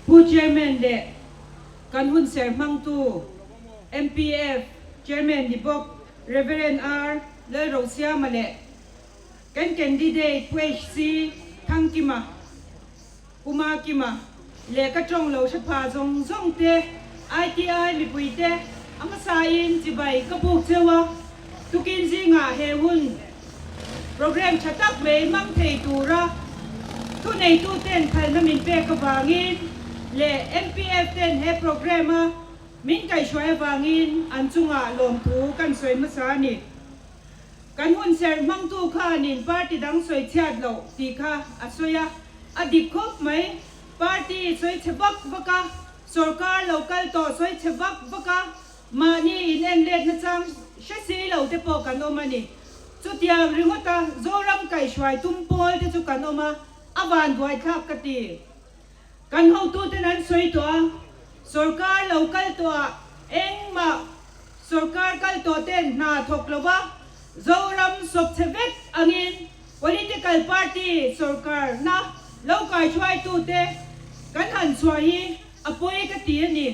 ผู้ chairman เด็กกันหุ่นเสมังตู MPF chairman ดิบก Reverend R และโรเซียมาเละกันแคนดิเดตผู้ซีทั้งกิมากุมากิมาเละกระจงเราชพาจงเต ITI มีปุยเตอามาสายินจิบายกระปุกเจ้าวะทุกินซิงาเฮหุ่นโปรแกรมชัดตักเบย์มังเทตูระทุนในตู้เต้นไทยน้ำมินเปกบางินเล่ MPF เต้นเฮโปรแกรมมินไก่ช่วยบางินอันจุงลมถูกันสวยมาสานิกันหุ่นเสร์มังตูข้านินปาร์ตี้ดังสวยเชียดโลตีข้าอัศยาอดีตคบไหมปาร์ตี้สวยเฉบักบกะสรการโลกัลโตสวยเฉบักบกะมานี่อินเอ็นเลดนะจังเชสีเหล่าเตปกันออกมานี่จุดอย่างริงว่าตาโจรัมไก่ช่วยตุ้มโพลที่จุกันออกมาอวานด้วยทักกตีกันห้องตู้ที่นั้นสวยตัวสรการเหล่ากัลตัวเอ็งมาสรการกัลตัวเต้นนาทกลวะโจรัมสบเทเวตอังอิน political party สรการนะเหล่าไก่ช่วยตู้เต้กันหันช่วยอภัยกตีนี่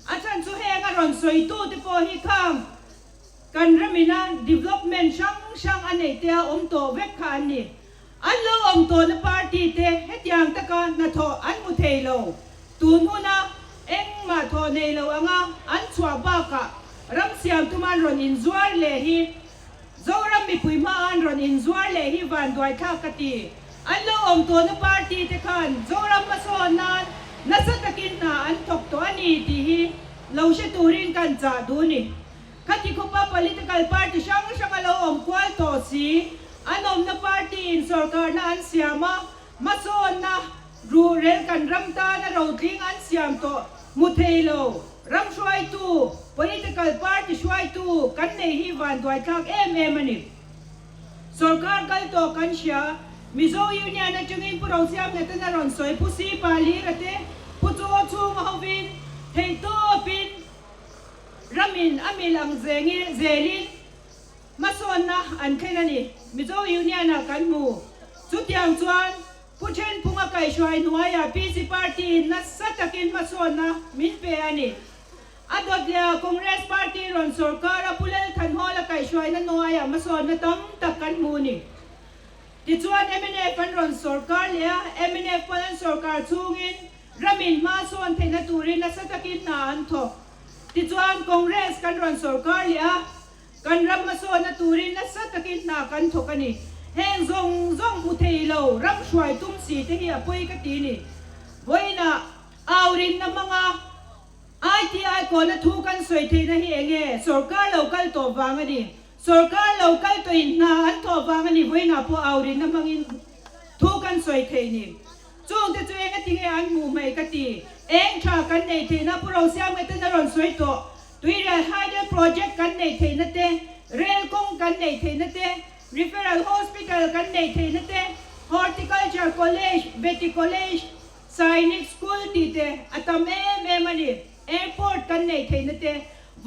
อาจารย์สุเฮงอรอนสวยตู้ที่พอฮิคังกันรมินา development ช่างอันไหนเตียอมโตเวกขันนี่อันเลวอมโตในปาร์ตี้เตเฮ็ดอย่างตะการนาทออันมุเทโลตูนหัวนะเอ็งมาทอเนโลอ่างอันสวาบากะรำเสียงตุมันรอนอินจวร์เลฮีโจรำมีปุยมาอันรอนอินจวร์เลฮีวันด้วยท่ากตีอันเลวอมโตในปาร์ตี้เตขันโจรำมาสอนนั้นนัสตะกินนาอันทกตัวนี้ที่ฮีเราเชตูรินกันจ่าดูนี่ขัดที่คุปะ political party ช่างเราอมควายต่อสีอันอมนาปาร์ตี้อินสรการนะอันเสียมาสอนนะรูเรกันรำตานะเราทิ้งอันเสียมต่อมุเทโลรำช่วยตู political party ช่วยตูกันในฮีวันด้วยทักมันนี่สรการกันต่อกันเชียมิโซยูเนียนะจึงอินผู้เราเสียมเนี่ยตั้งแต่รอนสวยผู้ซีปาลีระเตผู้โจชูมาฮวินเทโตปินรามินอามิลังเซลินมาสอนนะอันแค่นั้นนี่มิโซยูเนียนะกันมูสุดอย่างจวนผู้เช่นพุงอากาศช่วยหน่วยพีซีพาร์ตี้นัสตะกินมาสอนนะมินเปียนี่อดเดียคอนเกรสพาร์ตี้รอนสรการผู้เล่นทันฮอลอากาศช่วยนั่นหน่วยมาสอนนะตั้มตะกันมูนี่ที่จวนMNFฟันรอนสรการเลยMNFฟันสรการชูงินรามินมาสอนเทนตูรินนัสตะกินนาอันทอที่จวนคอนเกรสกันรอนสรการเลยกันรำมาสอนตูรินนัสตะกินนากันทกันนี่เฮงซงมุเทโลรำช่วยตุ้มสีที่เฮียปุยกตีนี่วันน่ะเอารินน้ำมังITI ก่อนนะทุกันสวยที่นะเฮียเงี้ยสรการเรากัลตัววางนี่สรการเรากัลตัวอินนาอันตัววางนี่วันน่ะพอเอารินน้ำมังอินทุกันสวยที่นี่ช่วงที่ตัวเองก็ทิ้งอันมูไม่กตีเองชากันในที่นะพวกเราเสียงไม่ต้องนรอนสวยตัวตัวเรื่องไฮเดอร์โปรเจกต์กันในที่นั่นเต้เรลกงกันในที่นั่นเต้ referral hospital กันในที่นั่นเต้ horticulture college vet college science school ที่เต้อัตเมมันนี่ airport กันในที่นั่นเต้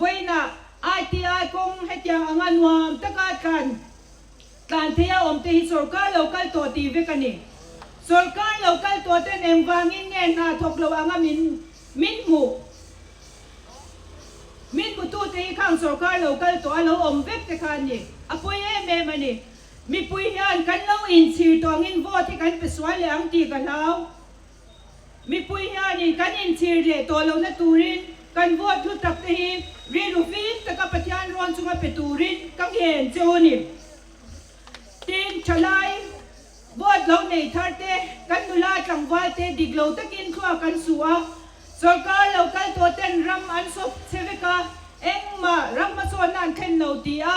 วันน่ะ ITI กงให้ยังงานวามตะการกันการเที่ยวอมตีสรการเรากัลตัวตีเวกันนี่สรการเรากัลตัวเต้นเอ็มวางินเงินนาทกเราอ่างมินหูมินบุตรที่ข้างสรการเรากัลตัวเราอมเวกแต่กันนี่อภัยมันนี่มีปุยยันกันเราอินซีตัวงินวอที่กันไปสวายเหลืองตีกันเรามีปุยยันนี่กันอินซีเรตัวเราเนี่ยตูรินกันวอทุตักที่เรียนรู้ฟินแต่กับปฏิญาณร้อนจุงไปตูรินกังเห็นเจ้านี่ทีมชลายวอดเราในทาร์เตกันดูแลจังหวัดเตดิกเราตะกินขัวกันสัวสรการเรากันตัวเต้นรำอันศพเซวิกาเอ็งมารำมาสอนนั่นเข็นเราตีอา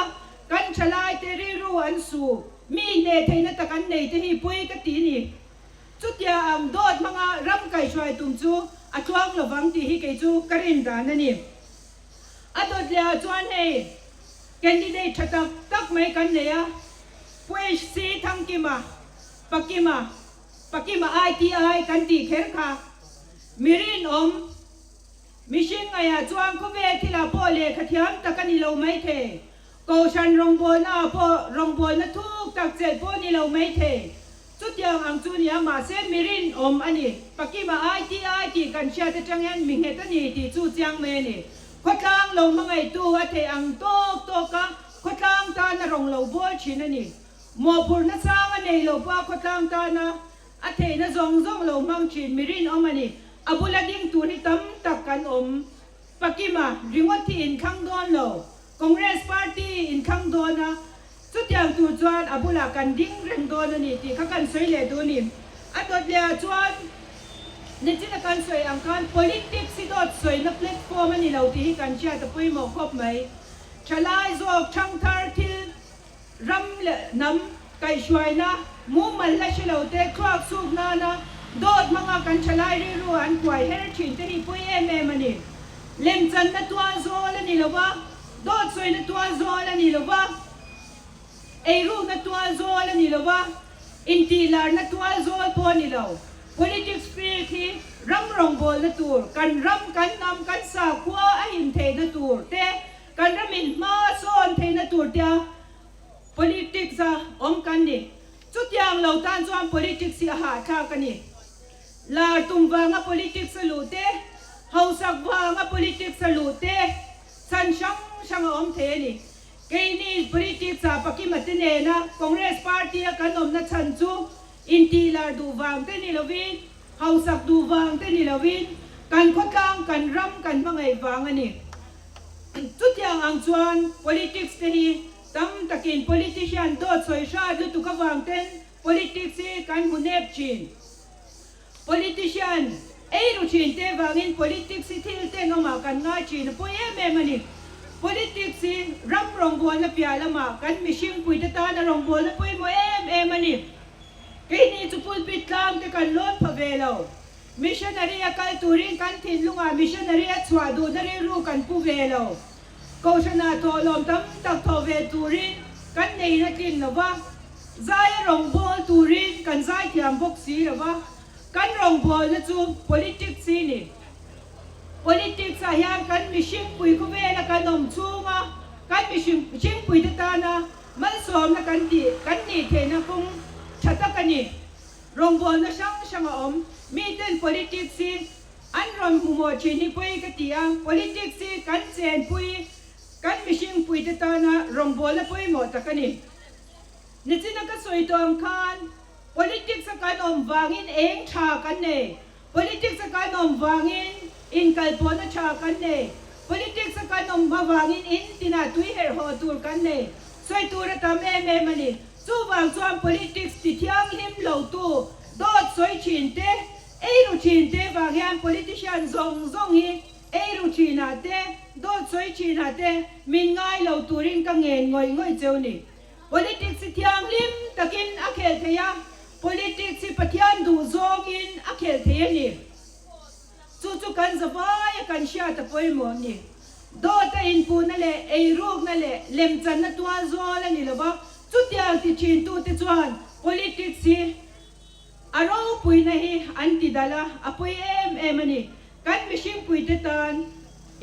กันชลายเตริรูอันสูมีเนเทนตะกันในที่ปุยกตีนี่จุดยามโดดมังรำไก่ช่วยตุ้มจูอัดวางระวังที่ฮิไก่จูกรินดานันนี่อัดโดดยาจวนให้แคนดิเดตตักไม่กันเนี่ยปุยสีทั้งกิมาปักกิมาITI กันตีเขรค่ะมิรินมิชิงไงจวนก็เวทีละพ่อเล็กขยามตะกันนี่เราไม่เทโกชันรองบอลนะพ่อรองบอลนะทุกตักเจ็ดพ่อนี่เราไม่เท จุดยังอังจูเนี่ยมาเส้นมิรินอมอันนี้ปักกี้มาITIที่กันเชียร์จังยันมิงเหตุนี้ที่จู่เจียงเมนี่ขดลางลงมังไงตัวเทอังโตกะขดลางตานรงเหลาบัวชินนี่มัวพูนสร้างอันนี้เหลาบัวขดลางตานะอเทนซงเหลามังชินมิรินอมอันนี้อบุลดิ้งตัวนี้ตั้มตักกันอมปักกี้มาริงวัดที่อินคังดอนเหลาคอนเกรสพาร์ตี้อินคังดอนนะสุดอย่างตัวจวนอบุลากันดิ้งเร่งดอนนี่ที่เขากันสวยเลยตัวนี้อันตัวเดียวจวนในจิตการสวยอังการ politics สิดอดสวยนับเล็กฟอร์มันนี่เราที่กันเชียร์ตะปุยหมอกครบไหมชลายจอกช่างทาร์ทิลรำเละน้ำไก่ช่วยนะมูมันและเฉลวเตะครอกสูบนานะโดดมังกันชลายริรัวอันกวยเฮรชินที่ปุยมันนี่เล่มจันนัตัวโซแล้วนี่หรอวะโดดสวยนัตัวโซแล้วนี่หรอวะไอรูนัตัวโซแล้วนี่หรอวะอินทีลาร์นัตัวโซพอนี่เรา politics ปีที่รำรงบอลนัตัวกันรำกันนำกันสาวขั้วไอหิมเทนัตัวเตะกันรำมินมาโซนเทนัตัวเดีย politics อมกันนี่จุดอย่างเราตานจวน politics สิหาข้ากันนี่ลาตุมวาง politics สลุเตะเฮาสักวาง politics สลุเตะสันช่างอมเทนี่เกนี่ politics ปักกิมัตเนนะคอนเกรสพาร์ตี้กันอมนัชันจูอินทีลาดูวางเตนี่ละวินเฮาสักดูวางเตนี่ละวินกันคดลางกันรำกันบังไงวางอันนี้จุดอย่างอังจวน politics ที่ตั้มตะกิน politician โดดสวยชาติตุกวางเต้น politics กันหุนเนบจีน politician รู้จีนเตวางอิน politics ที่เต้นออกมากันง่ายจีนปุยมันนี่ politics รำรองบัวละเปียละมากันมิชิงปุยตานะรองบัวละปุยโมมันนี่กินี่จุปุลปิดลามเตกันล้นพเวลามิชชันนารีกันตูรินกันทินลุงอามิชชันนารีสวาดูนารีรูกันปูเวลาโกชนาโทลมตั้มตักโทเวตูรินกันในนักกินหรือว่าใจรองบัวตูรินกันใจเทียมพกสีหรือว่ากันรองบัวนะจู politics นี่ politics สายกันมิชิงปุยกุเวลกันนมชูงะกันมิชิงปุยตานะมันสวมนะกันดีกันนี่เทนะคงชัดกันนี่รองบัวนะช่างอมมีเต้น politics อันรอนหัวชีนี่ปุยกติยา politics กันเซนปุยกันมิชิงปุยตานะรองบัวละปุยหมดตะกันนี่นี่จินักสวยตัวอังคาร politics กันอมวางอินเองชากันเน่ politics กันอมวางอินกัลปอนชากันเน่ politics กันอมมาวางอินตินาตุยเฮร์ฮอตูกันเน่สวยตัวระตามมันนี่จู่วางจวน politics ติดยังหิมเหลาตูโดดสวยชินเตรู้ชินเตวางยัง politician ซงฮีรู้ชินาเตโดดสวยชินาเตมินง่ายเหลาตูรินกังเงินง่อยเจ้านี่ politics ติดยังหิมตะกินอาเคลเทีย politics ปัทยันดูซงอินอาเคลเทียนี่จู่กันสบายกันเชียตะปอยหมอนนี่โดดอินปูนั่นแหละรูกนั่นแหละเล่มจันนัตัวโซแล้วนี่ละวะจุดอย่างที่ชินตูติจวน politics อารมณ์ปุยนะฮีอันติดาละอปุยมันนี่กันมิชิงปุยเตตัน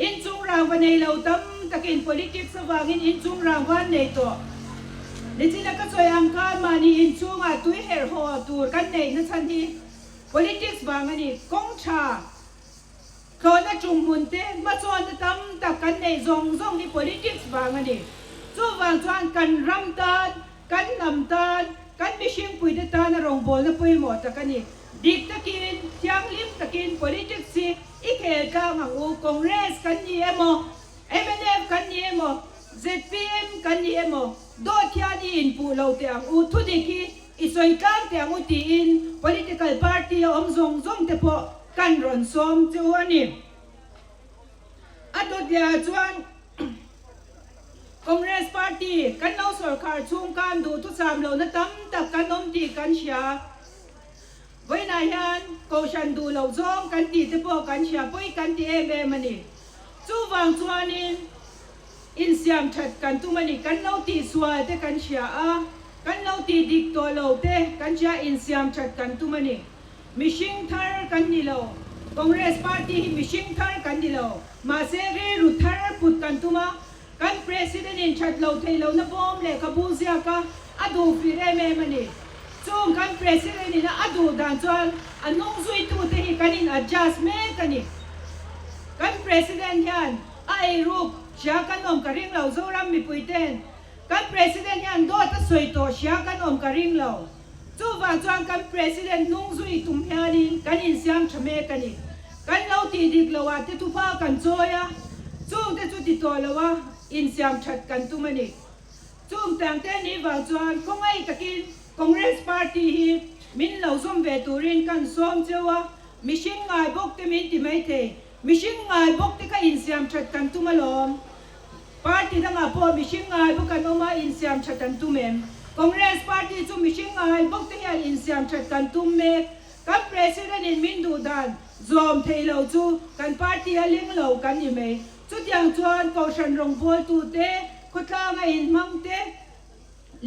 อินจุงรางวันในเราตั้มตะกิน politics วางอินจุงรางวันในตัวในที่นักสวยอังคารมานี่อินจุงตุยเฮร์ฮอตูกันในนั่นทันที politics วางอันนี้กงชาเขาน่าจุงมุนเตมาจวนตั้มตะกันในซงที่ politics วางอันนี้จู่วางจวนกันรำตากันนำตากันมิชิงปุยตานะรองบอลนะปุยหมดตะกันนี่ดิกตะกินเทียงลิมตะกิน politics อีเคลกาหังอูคอนเกรสกันนี่โมMNF กันนี่โม ZPM กันนี่โมโดดที่อันนี้อินปูเราเตียงอูทุดิกีอิสอยกลางเตียงอูตีอิน political party อมซงเตปอกันรอนซ้อมจวนนี่อันตัวเดียวจวนคอนเกรสพาร์ตี้กันเอาสรการชุมการดูทุกสามเหล่านั้นตั้มตักกันนมตีกันเชียไว้นายฮันโกชันดูเหล่าซองกันตีเตปอกันเชียปุ้ยกันตีมันนี่จู่วางจวนนี่อินเสียมชัดกันตุมันนี่กันเอาตีสวายเตกันเชียกันเอาตีดิกตัวเหล่าเตกันเชียอินเสียมชัดกันตุมันนี่มิชิงทาร์กันนี่เหล่าคอนเกรสพาร์ตี้มิชิงทาร์กันนี่เหล่ามาเซเรรุทาร์พุดกันตุมากัน president in chat เราเทเราหน้าบอมเลยขบูเสียกะอดูฟิเรเมมันนี่ จูงกัน president นี่นะอดูดันจวนอันน้องซุยตูเตหิกันอิน adjust เมกันนี่กัน president ยันไอรูปเชียกันอมกระริ่งเราโซรัมมีปุยเต้นกัน president ยันโดดสวยโตเชียกันอมกระริ่งเราจูวางจวนกัน president น้องซุยตุ่มยานี่กันอินเสียมชเมกันนี่กันเราตีดิกเราว่าที่ทุพากันโจยะจูงแต่จุดติดตัวเราว่าอินเสียมชัดกันตุมันนี่จูงแต่งแต่นี้วางจวนคงไอ้ตะกินCongress Party hi min lo som ve turin kan som chewa mission ngai bok te min ti mai the mission ngai bok te ka in siam chat kan tu malom party da nga po mission ngai bok kan oma in siam chat kan tu mem Congress Party chu mission ngai bok te ya in siam chat kan tu me kan president in min du dan zom thei lo chu kan party a ling lo kan ni me chu tiang chuan ko shan rong bol tu te khotla nga in mang te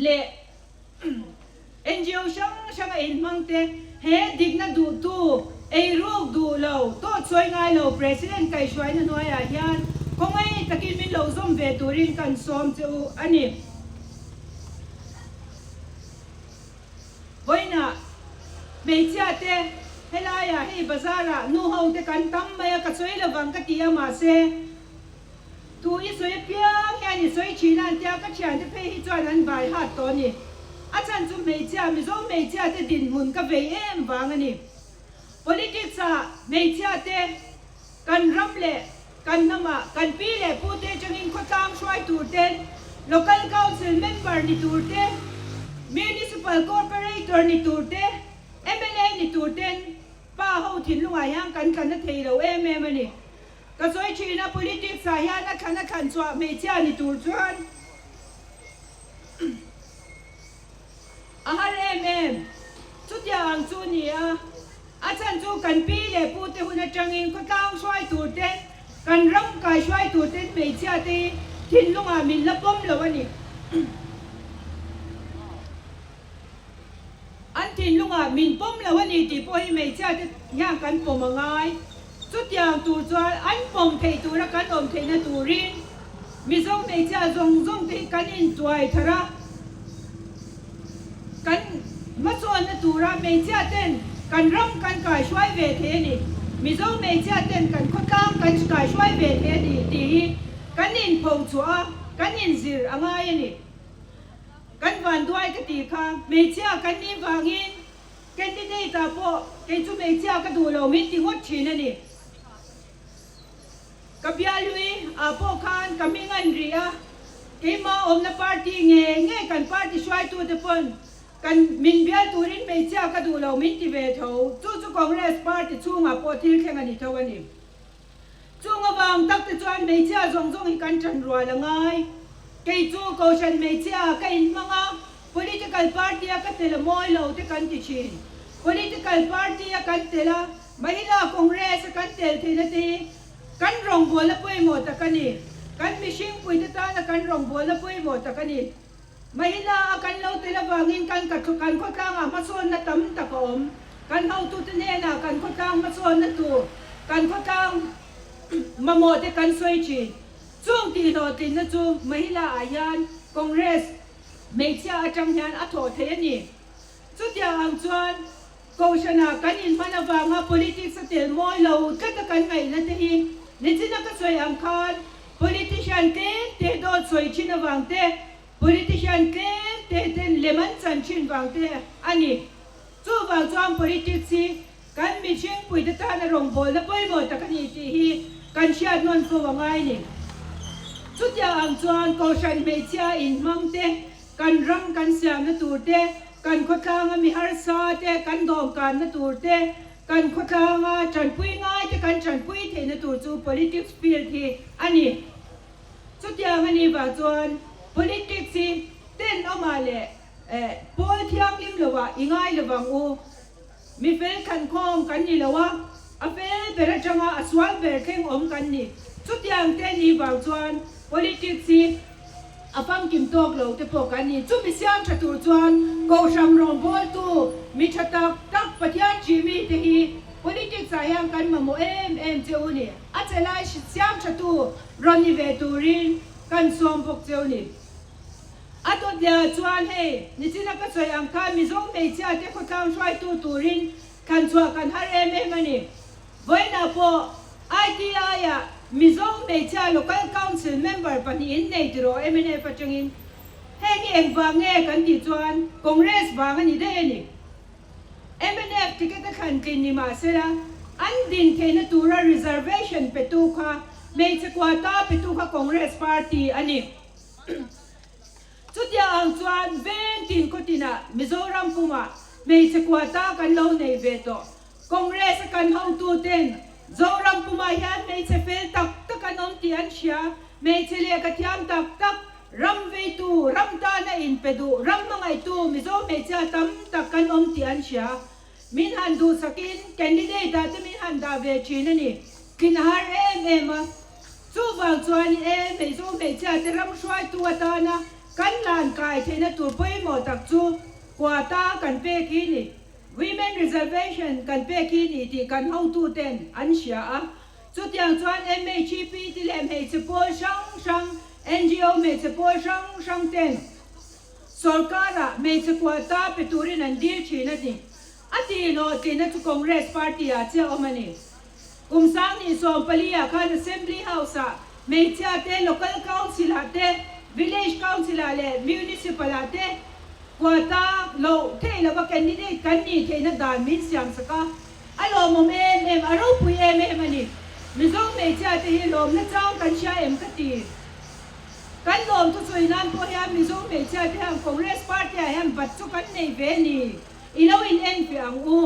le NGO shang in mangte he digna du tu ei ruk du lo to choi ngai lo president kai shwai na noi a hian kongai takin min lo zom ve turin kan som chu ani boina meicha te helaya he bazara nu hau te kan tam maya ka choi lo wang ka tia ma se tu i soi piang ya ni soi chinan tia ka chian te pe hi chuan an bai hat to niอาจารย์จุ่มเมจ่ามิโซเมจ่าเตดินหุ่นกับเวเอ็มวางอันนี้ politics อะเมจ่าเตกันรำเละกันน้ำอะกันปีเละพูดเตจังอินข้อตามช่วยตูเต local council member นี่ตูเต municipal corporator นี่ตูเต MLA นี่ตูเตป้าเฮาถิ่นลุงอายังกันนั่นเทเราเอ็มมันนี่ก็สวยชีนะ politics อะยานักขันชัวเมจ่านี่ตูชวนอาหารชุดอย่างจูนี่อาจารย์จูกันปีเลยพูดแต่หุ่นจังอินก็ต้องช่วยตูเต้นกันร่างกายช่วยตูเต้นไม่เชื่อที่ทิ้งลงมินละป้อมเลยวันนี้อันทิ้งลงมินป้อมเลยวันนี้ที่พอให้ไม่เชื่อที่ย่างกันป้อมง่ายชุดอย่างตูจวนอันป้อมเทตูรักกันอมเทนตูรินมิซงไม่เชื่อซงที่กันอินตัวไอ้ทาระกันมาส่วนนตูราเมเจเต้นกันร่ำกันกายช่วยเวทนี่มิโซเมเจเต้นกันข้อตามกันกายช่วยเวทนี่ดีกันอินพงชัวกันอินซิร์อะไรนี่กันวันด้วยกติกาเมเจกันนี่วางินกันที่ได้ตาโปกันจูเมเจก็ดูเรามิติงดชินนี่กับยาลุยอาโปคานกับมิงันเรียกิมาอมนาปาร์ตี้เง่กันปาร์ตี้ช่วยตัวเตปนกันมินเบียตูรินไม่เจ้าก็ดูเรามินติเวทเขาจู่คอนเกรสปาร์ตี้ช่วงอ่ะพอที่แข่งกันนี่เท่านี้ช่วงอ่ะบางตักแต่จวนไม่เจ้าจงให้กันจันรวยละไงเกี่ยจู่เขาฉันไม่เจ้าก็อินมังอ่ะ political party ก็เตละมอยเราที่กันติชิน political party กันเตละมหิลาคอนเกรสกันเตลทีนาทีกันรองบัวละปุยหมดตะกันนี่กันมิชิงปุยตะตาละกันรองบัวละปุยหมดตะกันนี่ไม่ลากันเราแต่ละวางินกันกัดกันข้อตั้งมาส่วนนัดตั้มตะกอมกันเอาตุตเนน่ะกันข้อตั้งมาส่วนนัดตัวกันข้อตั้งมาหมดแต่กันสวยจีช่วงที่เราติดนัดจูไม่ลาอายันคอนเกรสไม่เชื่อจังยันอัฐเทนี่สุดอย่างจวนกูชนะกันอินพันวางา politics สเตลมอยเราก็ตะกันไงนั่นทีนี่จีนักสวยอังคาร politician เตโดดสวยชินวังเตpolitician เต้นเลมันจันชินวางเตอันนี้จู่วางจอม politics กันมีเชียงปุยตะตานรงบอลและปุยหมดตะกันนี่ที่กันเชียร์นนฟูว่าไงนี่สุดอย่างจวนกูฉันไม่เชื่ออินมังเตกันรังกันเสียนตูเตกันขดทางมีฮาร์ซาเตกันดอมกันนตูเตกันขดทางจันปุยง่ายแต่กันจันปุยเทนตูจู่ politics field ที่อันนี้สุดอย่างอันนี้ว่าจวนpolitics เต้นออกมาเลยโพลที่ยังริมเลวะอีง่ายเลวังอูมีเฟลกันคองกันนี่เลวะอเฟลเปรจังอาสวลเบรเข่งอมกันนี่สุดอย่างเต้นนี่บางส่วน politics อาฟังกิมตอกเลวแต่พวกกันนี่จุดมิเซียมชัตุจวนกูชัมรองโพลตูมีชัตตักปะเทียนจีมีที่ politics สายยังกันมาโมเอ็มเจ้านี่อาจจะไล่เซียมชัตุรอนิเวตูรินกันสวมพวกเจ้านี่ อัตเดียจวนเฮนิจินักสวยอังคารมิโซเมเชียเทคทางช่วยตูรินคันชัวกันฮาร์เอเมมันนี่ไว้นาโป ITI อะมิโซเมเชีย local council member ปนินในตัวเอเมเนปัจจุบันเฮงเองวางเงกันที่จวนคอนเกรสวางกันนี่เดนี่เอเมเนที่ก็จะขันกินนี่มาเสละอันดินเทนตัว reservation เปตูค่ะเมจะกว่าตาเปตูค่ะคอนเกรสพาร์ตี้อันนี้จุดยางจวนเวนตินก็ตินะมิโซรัมพูมาเมจะกว่าตากันเล่าในเวทคอนเกรสกันห้องตัวเต็นโซรัมพูมายันเมจะเฟลตักตักกันอมที่อันเชียเมจะเลี้ยกที่อันตักตักรัมเวตูรัมตานะอินเปดูรัมมังไอตูมิโซเมจะตั้มตักกันอมที่อันเชียมินฮันดูสกินแคนดิเดตที่มินฮันดาเวชีนันนี่กินฮาร์เอ็มสู้บางจวนเมโซเมจะจะรัมช่วยตัวตานะกันลานกายเทนตัวไปหมดตักจูกว่าตากันเปกินี่ women reservation กันเปกินี่ที่กันห้องตู้เต็นอันเชียจุดอย่างจวน MHP ที่เล่มให้จะพูดช่าง NGO ไม่จะพูดช่างเต็นสรการะไม่จะกว่าตาไปตัวรินันดีชีนั่นนี่อันที่โน่ที่นั่นทุกคอนเกรสพาร์ตี้อาเจ้ามันนี่กุมสังนี่ส่งไปเลี้ยกัน Assembly House ไม่จะเต็น local council เต็นvillage council เลย municipal เต้กว่าตาโลเทแล้วว่าแคนดิเดตกันนี่เทนดานมินเสียงสักอารมณ์อารมณ์ปุยมันนี่มิโซเมเชียเตฮิลมนั่นเจ้ากันเชียกตีกันลมทุกส่วนนั้นพวกยามิโซเมเชียที่ทำคอนเกรสพาร์ตี้แฮมบัดจุกันในเวนี่อีโนอินเอ็นฟิอังอู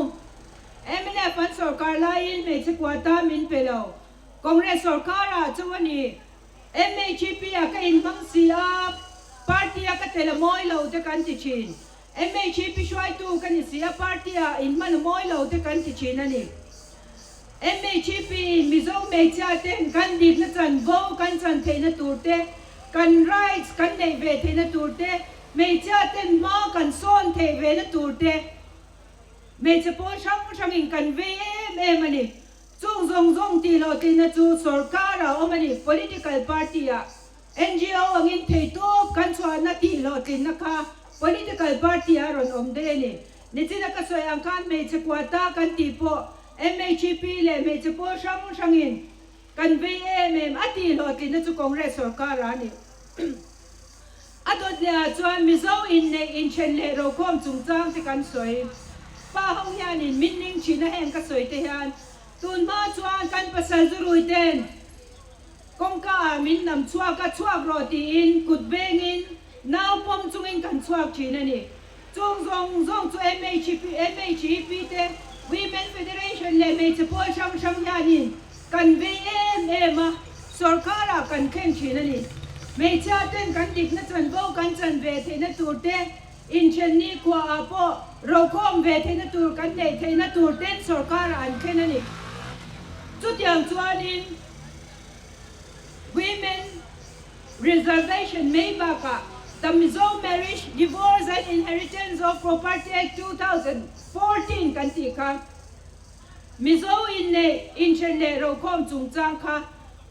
เนี่ยฟันสรการไล่เมจะกว่าตามินเปล่าคอนเกรสสรการะจวันนี้MHP ก็อินบังซีอาพาร์ตี้ก็เตลมอยเราจะกันติชิน MHP ช่วยตู้กันเสียพาร์ตี้อินมันมอยเราจะกันติชินนั่นนี่ MHP มิโซเมเชียเต็นกันดิบนั่นจันโวกันจันเทนตูเตกันไรส์กันในเวเทนตูเตเมเชียเต็นมากันโซนเทเวนตูเตเมเชโปช่างอินกันเวมันนี่จงตีเราตีนะจูสรการะมันนี่ political party NGO อังอินเทตูกันชวนนาตีเราตีนะคะ political party รอนเดนี่นี่จีนักสวยอังคารเมจะกว่าตากันตีโป MHP เลยเมจะโปช่างอินกันเวอตีเราตีนะจูคอนเกรสสรการะนี่อัตเดียจวนมิโซอินในอินเชนเลโรคอมจุงจางที่กันสวยป้าห้องยานินมินนิ่งชีนะแห่งก็สวยเทียนตุนมาชวนกันภาษาจุรุยเต็นกงกามินนำชัวก็ชัวกรอตีอินกุดเบงินน้าวปมจุงอินกันชัวกชีนันนี่จงจู MHP เต Women Federation เลยไม่จะพูดช่างยานินกันเวมาสรการะกันเข่งชีนันนี่ไม่ชาเต้นกันดิกนัจันโบกันจันเวเทนตูเตอินเชนนี่กว่าอาโปเราคอมเวเทนตูกันเดเทนตูเต้นสรการะอันเข่งนันนี่จุดอย่างจวนอิน women reservation ไม่บักะ the Mizo Marriage Divorce and Inheritance of Property Act 2014 กันตีค่ะ Mizo อินเชนเนเราคอมจุงจางค่ะ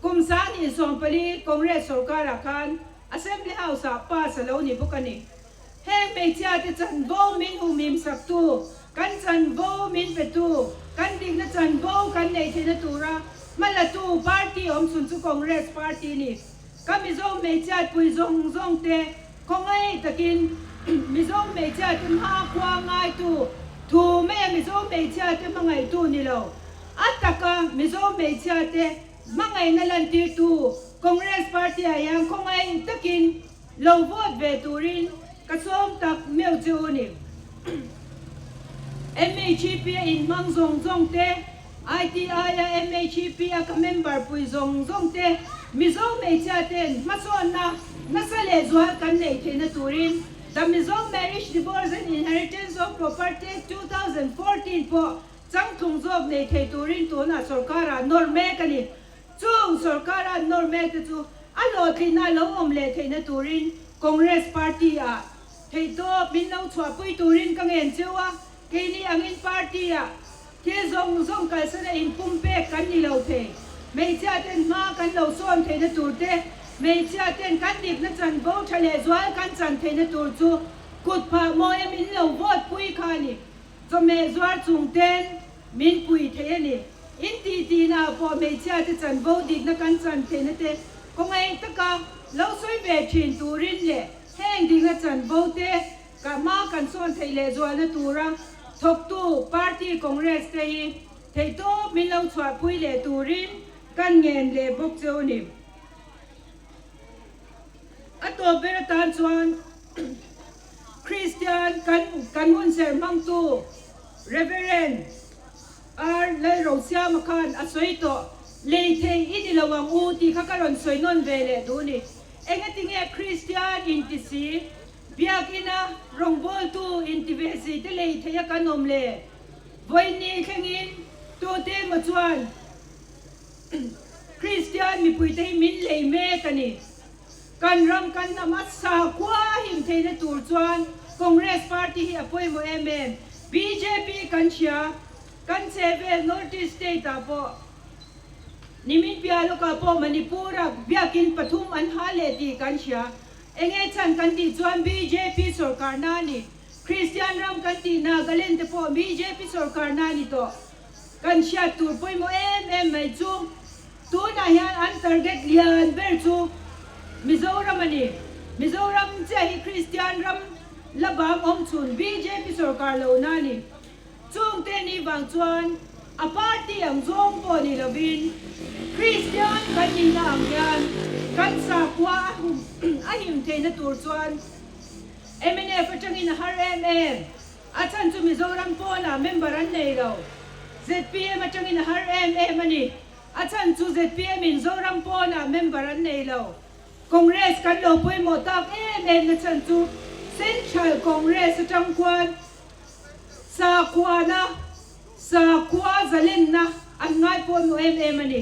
กุมสารอินส่งไปลีคอนเกรสสรการะคัน Assembly House ป้าสลาวนี่พวกนี้เฮงไม่เชื่อที่จันโบมินหูมิมสักตูกันจันโบมินเปตูกันดิกนัจันโบกันในเทนตูระมาละตูพาร์ตี้อมสุนสุคอนเกรสพาร์ตี้นี่ก็มิโซเมเชียปุยซงเตคงไอ้ตะกินมิโซเมเชียที่มาควางไงตูทูแม่มิโซเมเชียที่มาไงตูนี่เราอัตตะกะมิโซเมเชียเตมาไงนั่นลันตีตูคอนเกรสพาร์ตี้ยังคงไอ้ตะกินเราโหวตเวตูรินกระทรวงตักเมียวจูนี่ MHP อินมังซงเต ITI MHP ก็เมมเบอร์ปุยซงเตมิโซเมเชียเตนมาสอนนัสเลจวากันในเทนตูริน The Mizo Marriage Divorce and Inheritance of Property 2014 พอจังทุงจบในเทตูรินตัวน่ะสรการะนอร์เมกันนี่จูสรการะนอร์เมตจูอันโลที่น่าลงอมเลเทนตูรินคอนเกรสพาร์ตี้เทตัวบินเอาชัวปุยตูรินกังเงินเจ้าแค่นี้อังอินพาร์ตี้ที่ซงกันสนะอินปุ่มเป๊กกันนี่เราเทไม่ใช่เต็นมากันเราซ้อนเทนตูเต mấy cha tiền cán điệp nó chẳng vô trả lệ doa cán chẳng thấy nó tụt chú cụt phá mô em in lâu vót bùi khá nì cho mẹ doa chung tên min bùi thế nì in tí nào bỏ mấy cha thì chẳng vô điệp nó cán chẳng thấy nó thế có ngay tất cả lâu xoay về truyền tù rin lệ hẹn đi nó chẳng vô thế cả má cán son thấy lệ doa nó tù ra thọc tù party congress thấy thấy tốt min lâu xoa bùi lệ tù rin căn nghẹn lệ bốc châu nì ato beratan chuan Christian kan hun ser mang tu Reverend ar le rosia makan asoito le thei ini lawang u ti khakaron soinon vele duni engatinge Christian intisi biakina rongbol tu intivesi te le theya kanom le voini khangin tu te ma chuan Christian mi puite min le me kani kan ram kan namat sa kwa him the na tur chuan Congress party hi apoi mo mm BJP kan sia kan seve North East state apo nimin pialo ka po Manipura biakin Pathum an hale ti kan sia enge chan kan ti chuan BJP sarkar na ni Christian ram kan ti Nagaland te po BJP sarkar na ni to kan sia tur poi mo mm mai chu tu na hian an target lian ber chu Mizoram ani Mizoram chahi Christian ram labam om chun BJP sarkar lo nani chung te ni wang chuan a party ang zong po ni lovin Christian kan ni na ang yan kan sa kwa ahim te na tur chuan MNF atangin har MM achan chu Mizoram po na member an nei lo ZPM atangin har MM ani achan chu ZPM Mizoram po na member an nei lo Congress kan lo poi mo tak em na chan chu Central Congress atang kwan sa kwa zalen na an ngai po mo em ani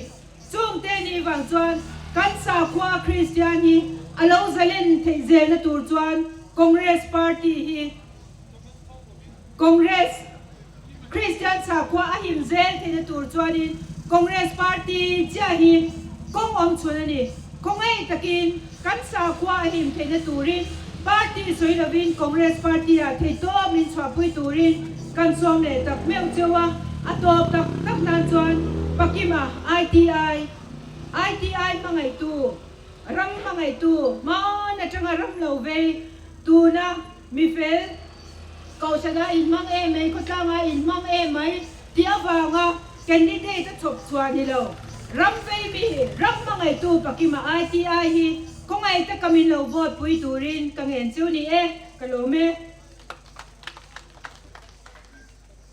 chung te ni wang chuan kan sa kwa Christian ni alo zalen thei zel na tur chuan Congress party hi Congress Christian sa kwa ahim zel thei na tur chuan in Congress party cha hi kong om chun ani kung ay takin kan sa kwa him thei na turin party soi lovin Congress party a thei to min chwa pui turin kan som le tak meu chewa atop tak nan chuan pakima ITI mangai tu ram mangai tu ma na changa ram lo ve tu na mi fel kau sana in mang e mai ko tanga in mang e mai tia wanga candidate chop chuan ni lo ram baby ram mangai tu pakima ITI hi kung ay ta kami lo vote pui turin kang en chu ni e kalome